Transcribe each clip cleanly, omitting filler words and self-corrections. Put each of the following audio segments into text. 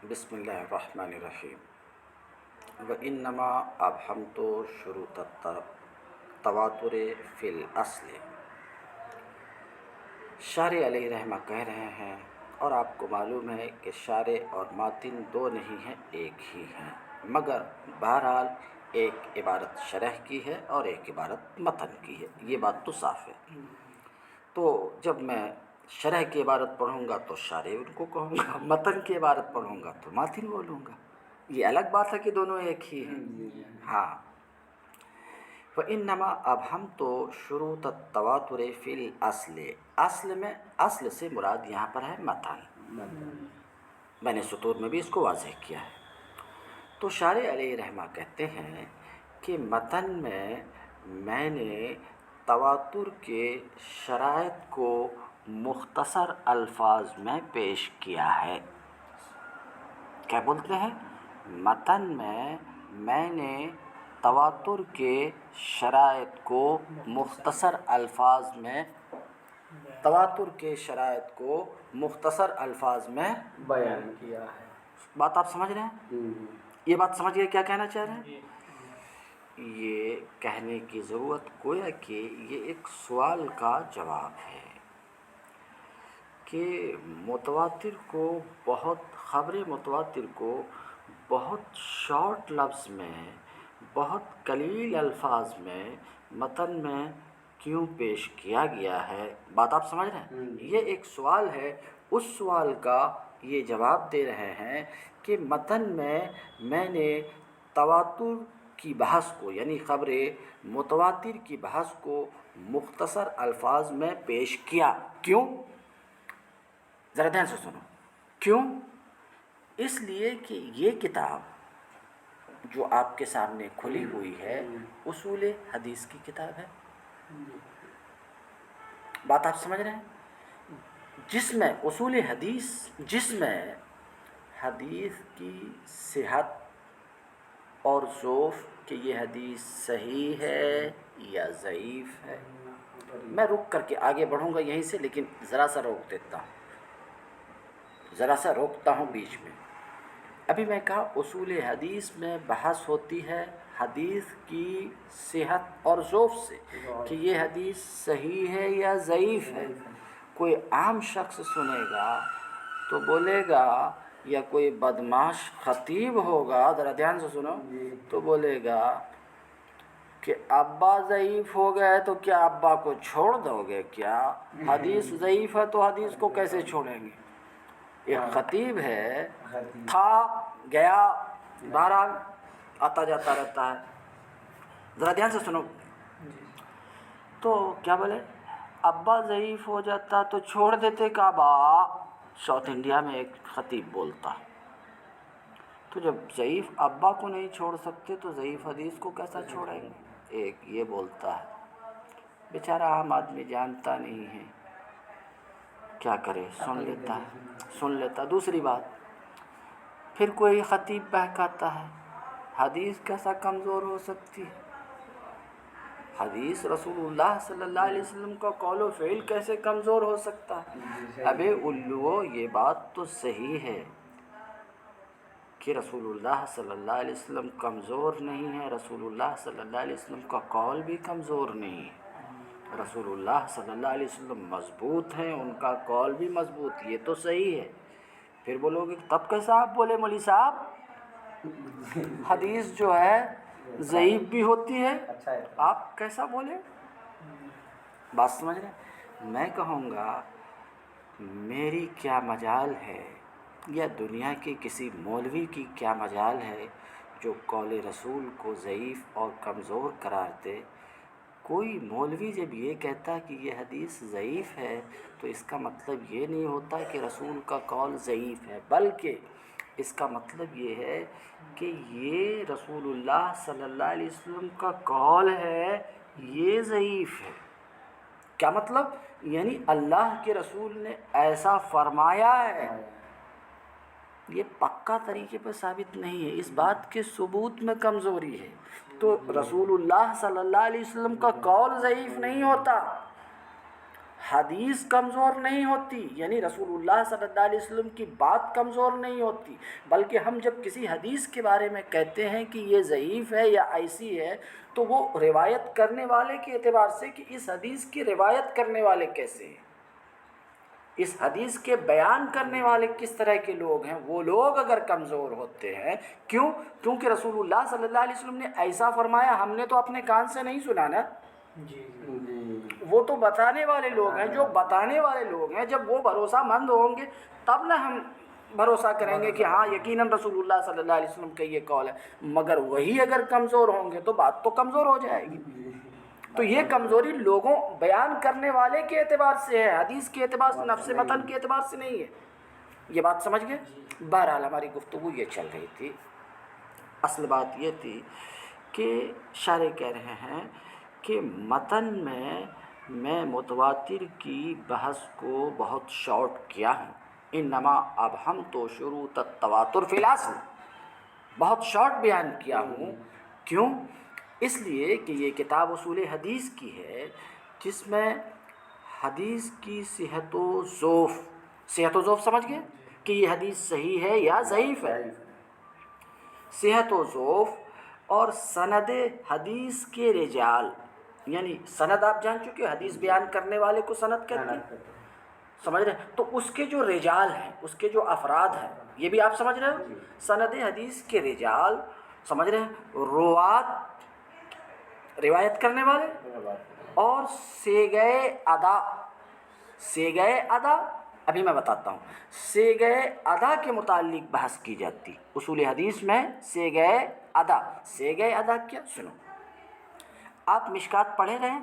بسم اللہ الرحمن الرحیم وانما ابہمت شروط التواتر فی الاصل۔ شارح علیہ رحمہ کہہ رہے ہیں، اور آپ کو معلوم ہے کہ شارح اور ماتن دو نہیں ہیں، ایک ہی ہیں، مگر بہرحال ایک عبارت شرح کی ہے اور ایک عبارت متن کی ہے، یہ بات تو صاف ہے۔ تو جب میں شرح کی عبارت پڑھوں گا تو شارح ان کو کہوں گا، متن کی عبارت پڑھوں گا تو ماتن بولوں گا، یہ الگ بات ہے کہ دونوں ایک ہی ہیں۔ ہاں، وَإِنَّمَا أَبْهَمْتُ شُرُوطَ التَّوَاتُرِ فِي الْأَصْلِ، اصل میں، اصل سے مراد یہاں پر ہے متن، میں نے سطور میں بھی اس کو واضح کیا ہے۔ تو شارح علیہ رحمہ کہتے ہیں کہ متن میں نے تواتر کے شرائط کو مختصر الفاظ میں پیش کیا ہے۔ کیا بولتے ہیں؟ متن میں نے تواتر کے شرائط کو مختصر الفاظ میں بیان کیا ہے۔ بات آپ سمجھ رہے ہیں؟ یہ بات سمجھ گئے کیا کہنا چاہ رہے ہیں؟ یہ کہنے کی ضرورت گویا کہ یہ ایک سوال کا جواب ہے کہ خبر متواتر کو بہت شارٹ لفظ میں، بہت قلیل الفاظ میں متن میں کیوں پیش کیا گیا ہے؟ بات آپ سمجھ رہے ہیں؟ یہ ایک سوال ہے، اس سوال کا یہ جواب دے رہے ہیں کہ متن میں نے تواتر کی بحث کو، یعنی خبر متواتر کی بحث کو مختصر الفاظ میں پیش کیا۔ کیوں؟ ذرا دھیان سے سنو۔ کیوں؟ اس لیے کہ یہ کتاب جو آپ کے سامنے کھلی ہوئی ہے اصول حدیث کی کتاب ہے۔ بات آپ سمجھ رہے ہیں؟ جس میں اصول حدیث، جس میں حدیث کی صحت اور ضعف کہ یہ حدیث صحیح ہے یا ضعیف ہے۔ میں رک کر کے آگے بڑھوں گا یہیں سے، لیکن ذرا سا روکتا ہوں بیچ میں۔ ابھی میں کہا اصول حدیث میں بحث ہوتی ہے حدیث کی صحت اور ضعف سے کہ یہ حدیث صحیح ہے یا ضعیف ہے۔ کوئی عام شخص سنے گا تو بولے گا، یا کوئی بدمعاش خطیب ہوگا، ذرا دھیان سے سنو، تو بولے گا کہ ابا ضعیف ہو گئے تو کیا ابا کو چھوڑ دو گے کیا؟ حدیث ضعیف ہے تو حدیث کو کیسے چھوڑیں گے؟ ایک خطیب ہے، تھا، گیا، بہرحال آتا جاتا رہتا ہے۔ ذرا دھیان سے سنو، تو کیا بولے؟ ابا ضعیف ہو جاتا تو چھوڑ دیتے کعبہ، ساؤتھ انڈیا میں ایک خطیب بولتا۔ تو جب ضعیف ابا کو نہیں چھوڑ سکتے تو ضعیف حدیث کو کیسا چھوڑیں گے؟ ایک یہ بولتا ہے، بیچارہ عام آدمی جانتا نہیں ہے، کیا کرے، سن لیتا۔ دوسری بات، پھر کوئی خطیب بہکاتا ہے، حدیث کیسا کمزور ہو سکتی ہے؟ حدیث رسول اللہ صلی اللہ علیہ وسلم کا قول و فعل کیسے کمزور ہو سکتا ہے؟ ابے الو، یہ بات تو صحیح ہے کہ رسول اللہ صلی اللہ علیہ وسلم کمزور نہیں ہے، رسول اللہ صلی اللہ علیہ وسلم کا قول بھی کمزور نہیں ہے، رسول اللہ صلی اللہ علیہ وسلم مضبوط ہیں، ان کا قول بھی مضبوط، یہ تو صحیح ہے۔ پھر بولو گے تب کیسا آپ بولے مولوی صاحب حدیث جو ہے ضعیف بھی ہوتی ہے، آپ کیسا بولے؟ بات سمجھ رہے ہیں؟ میں کہوں گا میری کیا مجال ہے، یا دنیا کے کسی مولوی کی کیا مجال ہے جو قول رسول کو ضعیف اور کمزور قرار دے؟ کوئی مولوی جب یہ کہتا کہ یہ حدیث ضعیف ہے تو اس کا مطلب یہ نہیں ہوتا کہ رسول کا قول ضعیف ہے، بلکہ اس کا مطلب یہ ہے کہ یہ رسول اللہ صلی اللہ علیہ وسلم کا قول ہے، یہ ضعیف ہے۔ کیا مطلب؟ یعنی اللہ کے رسول نے ایسا فرمایا ہے، یہ پکا طریقے پر ثابت نہیں ہے، اس بات کے ثبوت میں کمزوری ہے۔ تو رسول اللہ صلی اللہ علیہ وسلم کا قول ضعیف نہیں ہوتا، حدیث کمزور نہیں ہوتی، یعنی رسول اللہ صلی اللہ علیہ وسلم کی بات کمزور نہیں ہوتی، بلکہ ہم جب کسی حدیث کے بارے میں کہتے ہیں کہ یہ ضعیف ہے یا ایسی ہے تو وہ روایت کرنے والے کے اعتبار سے کہ اس حدیث کی روایت کرنے والے کیسے ہیں، اس حدیث کے بیان کرنے والے کس طرح کے لوگ ہیں، وہ لوگ اگر کمزور ہوتے ہیں، کیونکہ رسول اللہ صلی اللہ علیہ وسلم نے ایسا فرمایا، ہم نے تو اپنے کان سے نہیں سنا نا، جی وہ تو بتانے والے لوگ ہیں، جو بتانے والے لوگ ہیں جب وہ بھروسہ مند ہوں گے تب نہ ہم بھروسہ کریں گے کہ ہاں یقیناً رسول اللہ صلی اللہ علیہ وسلم کا یہ قول ہے، مگر وہی اگر کمزور ہوں گے تو بات تو کمزور ہو جائے گی۔ تو یہ کمزوری لوگوں بیان کرنے والے کے اعتبار سے ہے، حدیث کے اعتبار سے، نفس متن کے اعتبار سے نہیں ہے۔ یہ بات سمجھ گئے؟ بہرحال ہماری گفتگو یہ چل رہی تھی، اصل بات یہ تھی کہ شارح کہہ رہے ہیں کہ متن میں متواتر کی بحث کو بہت شارٹ کیا ہے، انما اب ہم تو شروط التواتر فی الاصل بہت شارٹ بیان کیا ہوں، کیوں؟ اس لیے کہ یہ کتاب اصول حدیث کی ہے، جس میں حدیث کی صحت و ضعف سمجھ گئے کہ یہ حدیث صحیح ہے یا ضعیف ہے، صحت و ضعف اور سند حدیث کے رجال، یعنی سند آپ جان چکے، حدیث بیان کرنے والے کو سند کہتے ہیں، سمجھ رہے ہیں؟ تو اس کے جو رجال ہیں، اس کے جو افراد ہیں، یہ بھی آپ سمجھ رہے ہو، سند حدیث کے رجال، سمجھ رہے ہیں، روات روایت کرنے والے، اور سیغے ادا، ابھی میں بتاتا ہوں، سیغے ادا کے متعلق بحث کی جاتی اصول حدیث میں۔ سیغے ادا کیا؟ سنو، آپ مشکات پڑھ رہے ہیں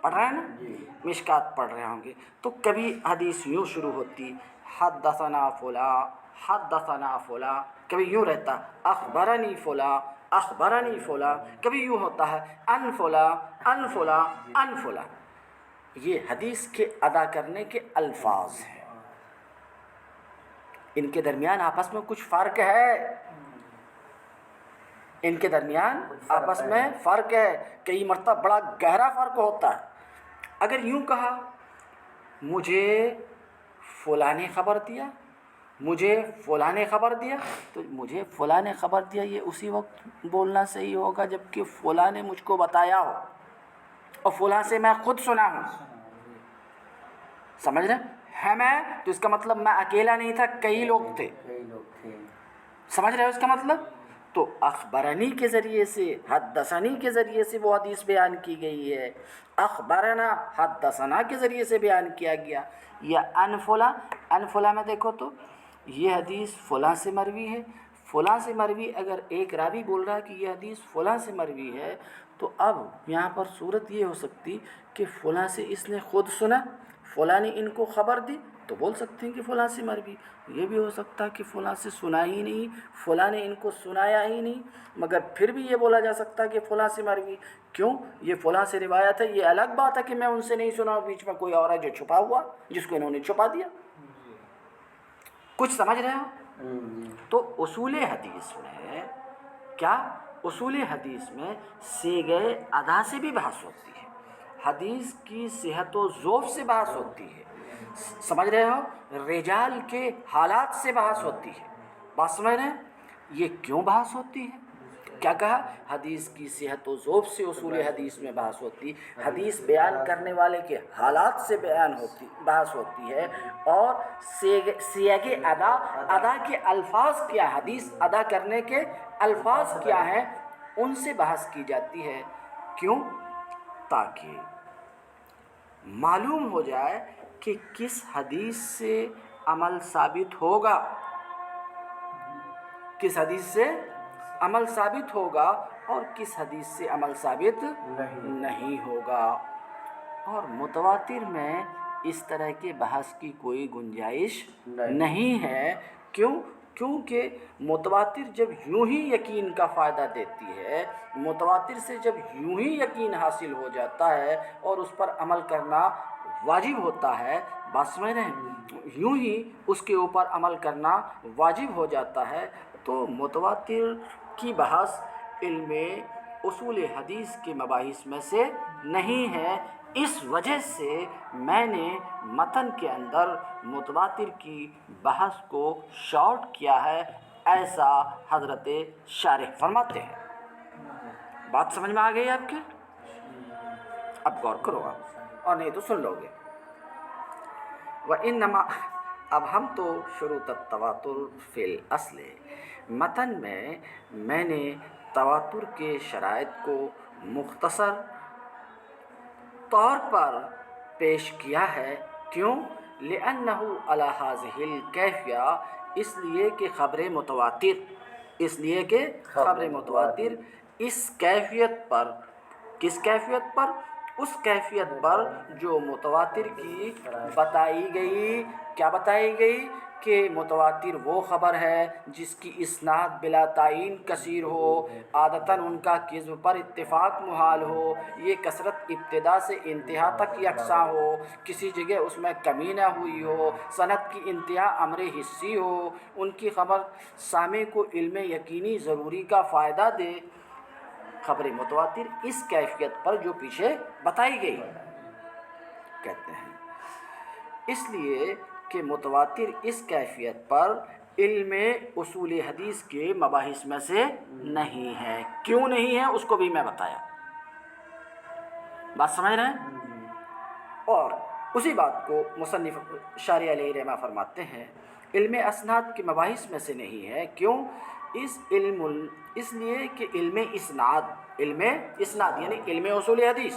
نا، مشکات پڑھ رہے ہوں گے تو کبھی حدیث یوں شروع ہوتی حدثنا فلاں، کبھی یوں رہتا اخبرنی فلاں، کبھی یوں ہوتا ہے ان فلاں۔ یہ حدیث کے ادا کرنے کے الفاظ ہیں، ان کے درمیان آپس میں کچھ فرق ہے، ان کے درمیان آپس میں فرق ہے، کئی مرتبہ بڑا گہرا فرق ہوتا ہے۔ اگر یوں کہا مجھے فلاں نے خبر دیا تو مجھے فلاں نے خبر دیا یہ اسی وقت بولنا صحیح ہوگا جب کہ فلاں نے مجھ کو بتایا ہو، اور فلاں سے میں خود سنا ہوں، سمجھ رہے ہیں میں؟ تو اس کا مطلب میں اکیلا نہیں تھا، کئی لوگ تھے، سمجھ رہے ہو اس کا مطلب؟ تو اخبرنی کے ذریعے سے، حدثنی کے ذریعے سے وہ حدیث بیان کی گئی ہے، اخبرنا حدثنا کے ذریعے سے بیان کیا گیا، یا ان فلاں میں دیکھو تو یہ حدیث فلاں سے مروی ہے، فلاں سے مروی، اگر ایک راوی بول رہا ہے کہ یہ حدیث فلاں سے مروی ہے تو اب یہاں پر صورت یہ ہو سکتی کہ فلاں سے اس نے خود سنا، فلاں نے ان کو خبر دی تو بول سکتے ہیں کہ فلاں سے مروی، یہ بھی ہو سکتا ہے کہ فلاں سے سنا ہی نہیں، فلاں نے ان کو سنایا ہی نہیں، مگر پھر بھی یہ بولا جا سکتا ہے کہ فلاں سے مروی، کیوں؟ یہ فلاں سے روایت ہے، یہ الگ بات ہے کہ میں ان سے نہیں سنا، بیچ میں کوئی اور ہے جو چھپا ہوا، جس کو انہوں نے چھپا دیا۔ کچھ سمجھ رہے ہو؟ تو اصول حدیث میں کیا؟ اصول حدیث میں صیغہ ادا سے بھی بحث ہوتی ہے، حدیث کی صحت و ضعف سے بحث ہوتی ہے، سمجھ رہے ہو؟ رجال کے حالات سے بحث ہوتی ہے، بات سمجھ رہے ہیں؟ یہ کیوں بحث ہوتی ہے؟ کیا کہا؟ حدیث کی صحت و ضعف سے اصول حدیث میں بحث ہوتی، حدیث بیان کرنے والے کے حالات سے بحث ہوتی ہے، اور سیغ ادا کے الفاظ کیا، حدیث ادا کرنے کے الفاظ کیا ہیں، ان سے بحث کی جاتی ہے۔ کیوں؟ تاکہ معلوم ہو جائے کہ کس حدیث سے عمل ثابت ہوگا، کس حدیث سے عمل ثابت ہوگا اور کس حدیث سے عمل ثابت نہیں ہوگا۔ اور متواتر میں اس طرح کے بحث کی کوئی گنجائش نہیں ہے، کیونکہ متواتر جب یوں ہی یقین کا فائدہ دیتی ہے، متواتر سے جب یوں ہی یقین حاصل ہو جاتا ہے اور اس پر عمل کرنا واجب ہوتا ہے، بات سمجھ رہے ہیں؟ یوں ہی اس کے اوپر عمل کرنا واجب ہو جاتا ہے، تو متواتر کی بحث علم اصول حدیث کے مباحث میں سے نہیں ہے، اس وجہ سے میں نے متن کے اندر متواتر کی بحث کو شارٹ کیا ہے، ایسا حضرت شارح فرماتے ہیں۔ بات سمجھ میں آ گئی آپ کے؟ اب غور کرو آپ، اور نہیں تو سن لو گے۔ وَإِنَّمَا، اب ہم تو شروط التواتر فی الاصل، متن میں نے تواتر کے شرائط کو مختصر طور پر پیش کیا ہے۔ کیوں؟ لِأَنَّهُ عَلَى هَذِهِ الْكَيْفِيَّةِ، اس لیے کہ خبر متواتر اس کیفیت پر، کس کیفیت پر؟ اس کیفیت پر جو متواتر کی بتائی گئی۔ کیا بتائی گئی؟ کہ متواتر وہ خبر ہے جس کی اسناد بلا تعین کثیر ہو، عادتاً ان کا کذب پر اتفاق محال ہو، یہ کثرت ابتدا سے انتہا تک یکساں ہو، کسی جگہ اس میں کمی نہ ہوئی ہو، سند کی انتہا امر حسی ہو، ان کی خبر سامع کو علم یقینی ضروری کا فائدہ دے۔ خبر متواتر اس کیفیت پر جو پیچھے بتائی گئی کہتے ہیں، اس لیے کہ متواتر اس کیفیت پر علم اصول حدیث کے مباحث میں سے نہیں ہے۔ کیوں نہیں ہے اس کو بھی میں بتایا، بات سمجھ رہے ہیں؟ اور اسی بات کو مصنف شارح علیہ رحمہ فرماتے ہیں، علم اسناد کے مباحث میں سے نہیں ہے۔ کیوں؟ اس لیے کہ علم اسناد یعنی علم اصول حدیث،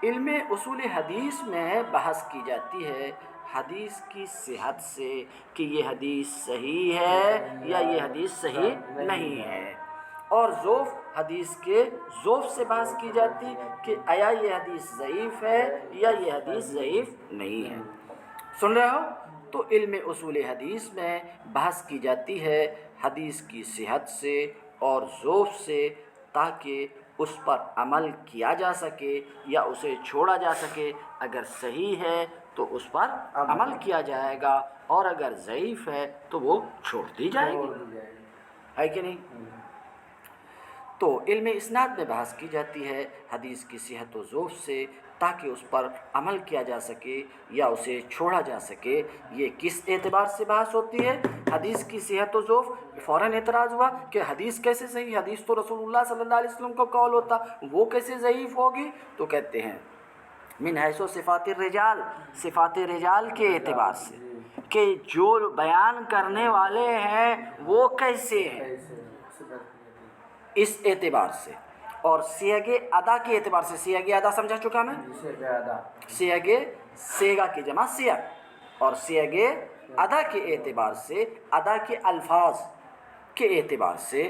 علم اصول حدیث میں بحث کی جاتی ہے حدیث کی صحت سے، کہ یہ حدیث صحیح ہے یا یہ حدیث صحیح نہیں ہے، اور ضعف حدیث کے ضعف سے بحث کی جاتی کہ آیا یہ حدیث ضعیف ہے یا یہ حدیث ضعیف نہیں ہے۔ سن رہے ہو؟ تو علم اصول حدیث میں بحث کی جاتی ہے حدیث کی صحت سے اور ضعف سے، تاکہ اس پر عمل کیا جا سکے یا اسے چھوڑا جا سکے۔ اگر صحیح ہے تو اس پر عمل کیا جائے گا، اور اگر ضعیف ہے تو وہ چھوڑ دی جائے گی، ہے کہ نہیں؟ تو علم اسناد میں بحث کی جاتی ہے حدیث کی صحت و ضعف سے، تاکہ اس پر عمل کیا جا سکے یا اسے چھوڑا جا سکے۔ یہ کس اعتبار سے بحث ہوتی ہے؟ حدیث کی صحت و ضعف۔ فوراً اعتراض ہوا کہ حدیث کیسے صحیح؟ حدیث تو رسول اللہ صلی اللہ علیہ وسلم کا قول ہوتا، وہ کیسے ضعیف ہوگی؟ تو کہتے ہیں من حیث صفات الرجال، صفات رجال کے اعتبار سے، کہ جو بیان کرنے والے ہیں وہ کیسے ہیں، اس اعتبار سے، اور سیاگ ادا کے اعتبار سے۔ سیاگ ادا سمجھا چکا میں؟ سیاگ، سیگا کی جمع سیاگ، اور سیاگ ادا کے اعتبار سے، ادا کے الفاظ کے اعتبار سے۔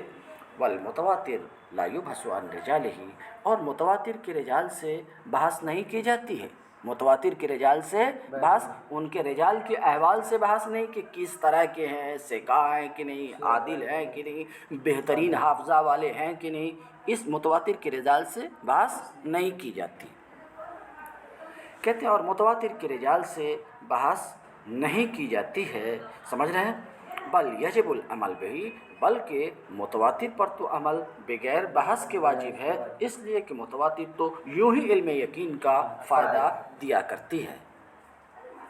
والمتواتر لا یبحث عن رجالہ، اور متواتر کے رجال سے بحث نہیں کی جاتی ہے۔ متواتر کے رجال سے بحث، ان کے رجال کے احوال سے بحث نہیں کہ کس طرح کے ہیں، ثقہ ہیں کہ نہیں، عادل ہیں کہ نہیں، بہترین حافظہ والے ہیں کہ نہیں، اس متواتر کے رجال سے بحث نہیں کی جاتی۔ کہتے ہیں اور متواتر کے رجال سے بحث نہیں کی جاتی ہے، سمجھ رہے ہیں؟ بل یجب العمل بہی، بلکہ متواتر پر تو عمل بغیر بحث کے واجب ہے، اس لیے کہ متواتر تو یوں ہی علم یقین کا فائدہ دیا کرتی ہے۔